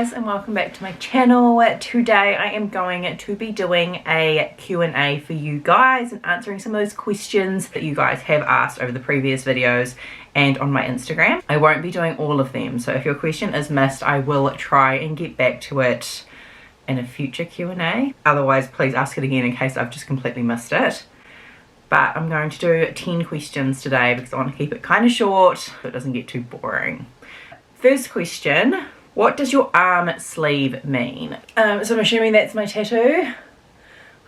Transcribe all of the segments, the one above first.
guys, and welcome back to my channel. Today I am going to be doing a Q&A for you guys and answering some of those questions that you guys have asked over the previous videos and on my Instagram. I won't be doing all of them, so if your question is missed, I will try and get back to it in a future Q&A. Otherwise, please ask it again in case I've just completely missed it. But I'm going to do 10 questions today because I want to keep it kind of short so it doesn't get too boring. First question, what does your arm sleeve mean? So I'm assuming that's my tattoo on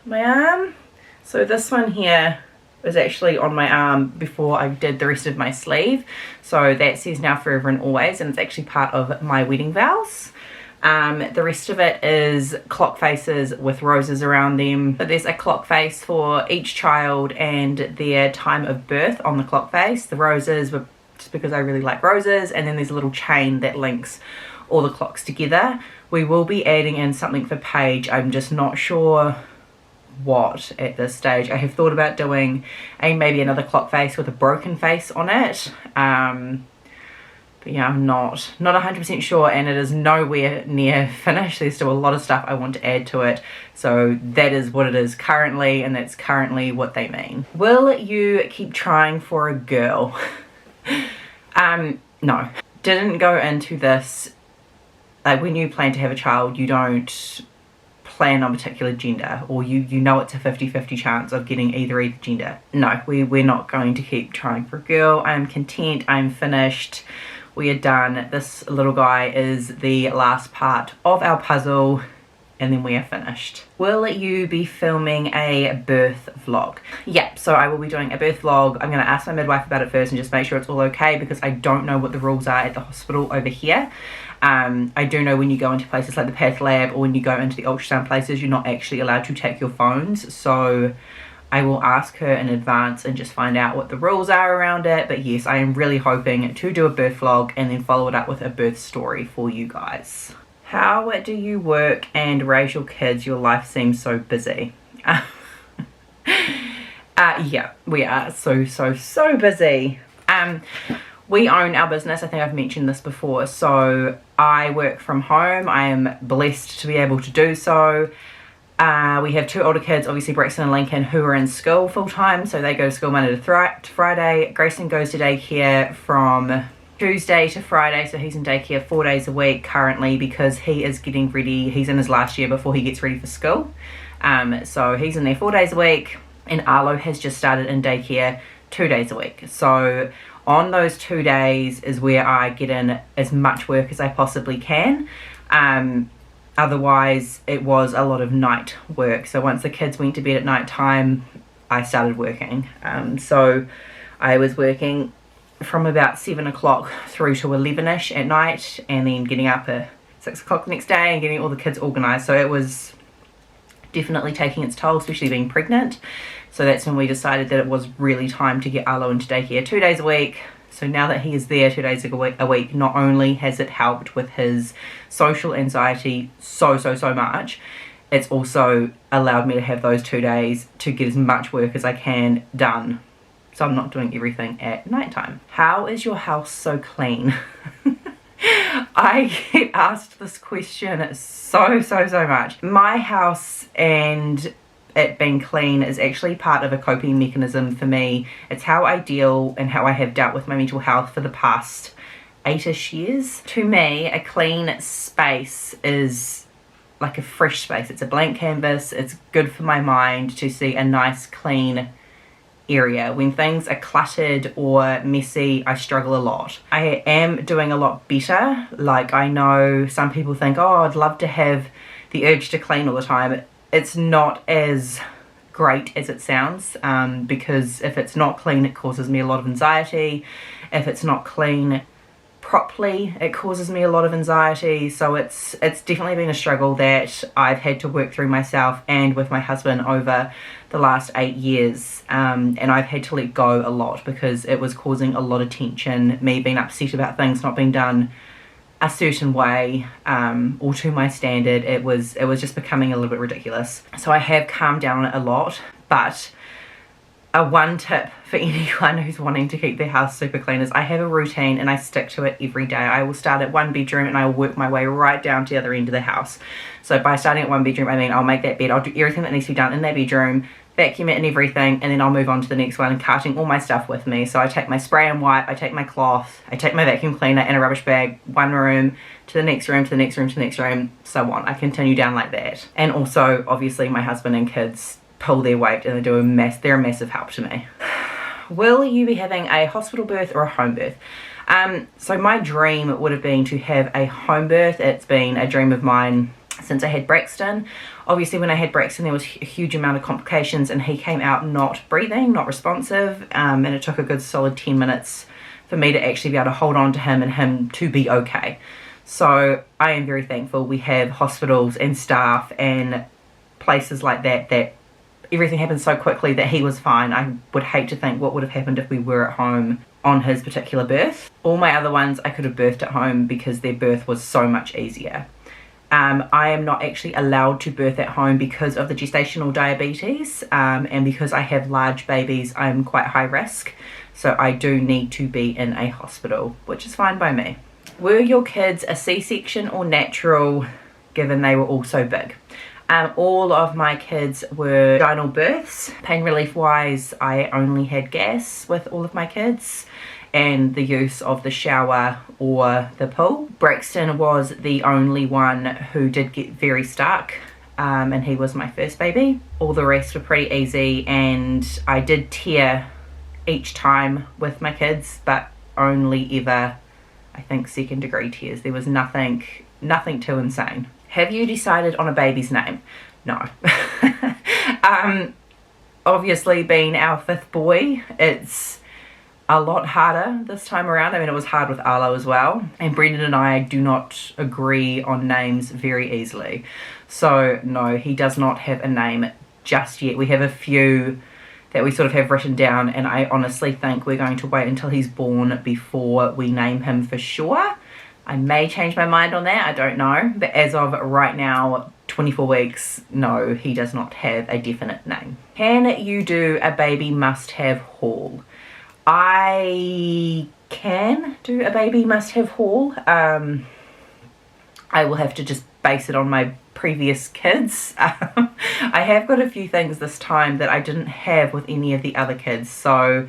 my arm. So this one here was actually on my arm before I did the rest of my sleeve. So that says now, forever and always, and it's actually part of my wedding vows. The rest of it is clock faces with roses around them. So there's a clock face for each child and their time of birth on the clock face. The roses were just because I really like roses, and then there's a little chain that links all the clocks together. We will be adding in something for Paige. I'm just not sure what at this stage. I have thought about doing maybe another clock face with a broken face on it. But yeah, I'm not 100% sure, and it is nowhere near finished. There's still a lot of stuff I want to add to it. So that is what it is currently, and that's currently what they mean. Will you keep trying for a girl? No. Didn't go into this, like when you plan to have a child, you don't plan on a particular gender, or you know it's a 50-50 chance of getting either gender. No, we're not going to keep trying for a girl. I'm content, I'm finished. We are done. This little guy is the last part of our puzzle, and then we are finished. Will you be filming a birth vlog? Yeah, so I will be doing a birth vlog. I'm going to ask my midwife about it first and just make sure it's all okay, because I don't know what the rules are at the hospital over here. I do know when you go into places like the path lab or when you go into the ultrasound places, you're not actually allowed to take your phones. So I will ask her in advance and just find out what the rules are around it. But yes, I am really hoping to do a birth vlog and then follow it up with a birth story for you guys. How do you work and raise your kids? Your life seems so busy. Yeah, we are so busy. We own our business. I think I've mentioned this before. So I work from home. I am blessed to be able to do so. We have two older kids, obviously Braxton and Lincoln, who are in school full time. So they go to school Monday to Friday. Grayson goes to daycare from Tuesday to Friday, so he's in daycare 4 days a week currently because he is getting ready. He's in his last year before he gets ready for school. So he's in there 4 days a week, and Arlo has just started in daycare 2 days a week. So on those 2 days is where I get in as much work as I possibly can. Otherwise it was a lot of night work. So once the kids went to bed at night time, I started working. So I was working from about 7 o'clock through to 11ish at night, and then getting up at 6 o'clock the next day and getting all the kids organized. So it was definitely taking its toll, especially being pregnant. So that's when we decided that it was really time to get Arlo into daycare 2 days a week. So now that he is there 2 days a week, not only has it helped with his social anxiety so much, it's also allowed me to have those 2 days to get as much work as I can done. So I'm not doing everything at nighttime. How is your house so clean? I get asked this question so much. My house and it being clean is actually part of a coping mechanism for me. It's how I deal and how I have dealt with my mental health for the past 8-ish years. To me, a clean space is like a fresh space. It's a blank canvas. It's good for my mind to see a nice clean area. When things are cluttered or messy, I struggle a lot. I am doing a lot better. Like, I know some people think, oh, I'd love to have the urge to clean all the time. It's not as great as it sounds, because if it's not clean, it causes me a lot of anxiety. If it's not clean properly, it causes me a lot of anxiety. So it's definitely been a struggle that I've had to work through myself and with my husband over the last 8 years, and I've had to let go a lot because it was causing a lot of tension, me being upset about things not being done a certain way, or to my standard. It was just becoming a little bit ridiculous. So I have calmed down a lot, but a one tip for anyone who's wanting to keep their house super clean is I have a routine and I stick to it every day. I will start at one bedroom and I will work my way right down to the other end of the house. So by starting at one bedroom, I mean I'll make that bed, I'll do everything that needs to be done in that bedroom, vacuum it and everything, and then I'll move on to the next one, carting all my stuff with me. So I take my spray and wipe, I take my cloth, I take my vacuum cleaner and a rubbish bag, one room to the next room, to the next room, to the next room, so on. I continue down like that. And also, obviously, my husband and kids pull their weight and they're a massive help to me. Will you be having a hospital birth or a home birth? So my dream would have been to have a home birth. It's been a dream of mine since I had Braxton. Obviously when I had Braxton there was a huge amount of complications and he came out not breathing, not responsive, and it took a good solid 10 minutes for me to actually be able to hold on to him and him to be okay. So I am very thankful we have hospitals and staff and places like that that everything happened so quickly that he was fine. I would hate to think what would have happened if we were at home on his particular birth. All my other ones I could have birthed at home because their birth was so much easier. I am not actually allowed to birth at home because of the gestational diabetes, and because I have large babies I'm quite high risk, so I do need to be in a hospital, which is fine by me. Were your kids a C-section or natural, given they were all so big? All of my kids were vaginal births. Pain relief wise I only had gas with all of my kids and the use of the shower or the pool. Braxton was the only one who did get very stuck, and he was my first baby. All the rest were pretty easy, and I did tear each time with my kids, but only ever, I think, second degree tears. There was nothing too insane. Have you decided on a baby's name? No. Obviously being our fifth boy, it's a lot harder this time around. I mean, it was hard with Arlo as well, and Brendan and I do not agree on names very easily. So no, he does not have a name just yet. We have a few that we sort of have written down, and I honestly think we're going to wait until he's born before we name him for sure. I may change my mind on that, I don't know, but as of right now, 24 weeks, no, he does not have a definite name. Can you do a baby must-have haul? I can do a baby must-have haul. I will have to just base it on my previous kids. I have got a few things this time that I didn't have with any of the other kids, so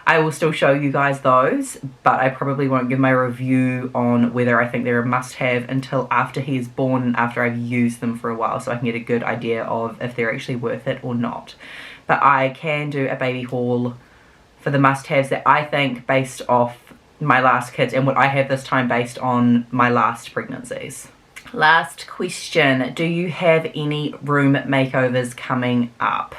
I will still show you guys those, but I probably won't give my review on whether I think they're a must-have until after he is born and after I've used them for a while, so I can get a good idea of if they're actually worth it or not. But I can do a baby haul for the must-haves that I think based off my last kids and what I have this time based on my last pregnancies. Last question, do you have any room makeovers coming up?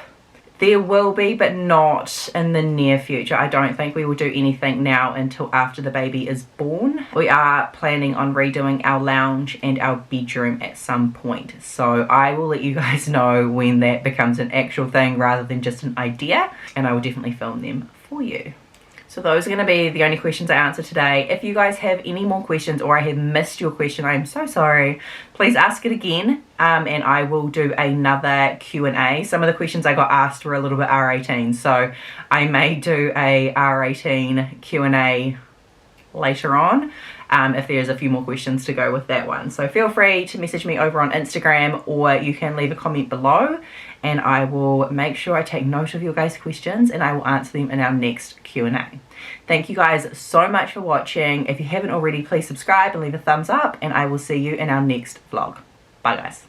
There will be, but not in the near future. I don't think we will do anything now until after the baby is born. We are planning on redoing our lounge and our bedroom at some point. So I will let you guys know when that becomes an actual thing rather than just an idea. And I will definitely film them for you. So those are going to be the only questions I answer today. If you guys have any more questions or I have missed your question, I am so sorry. Please ask it again, and I will do another Q&A. Some of the questions I got asked were a little bit R18, so I may do a R18 Q&A later on if there's a few more questions to go with that one. So feel free to message me over on Instagram, or you can leave a comment below and I will make sure I take note of your guys' questions and I will answer them in our next Q&A. Thank you guys so much for watching. If you haven't already, please subscribe and leave a thumbs up, and I will see you in our next vlog. Bye guys.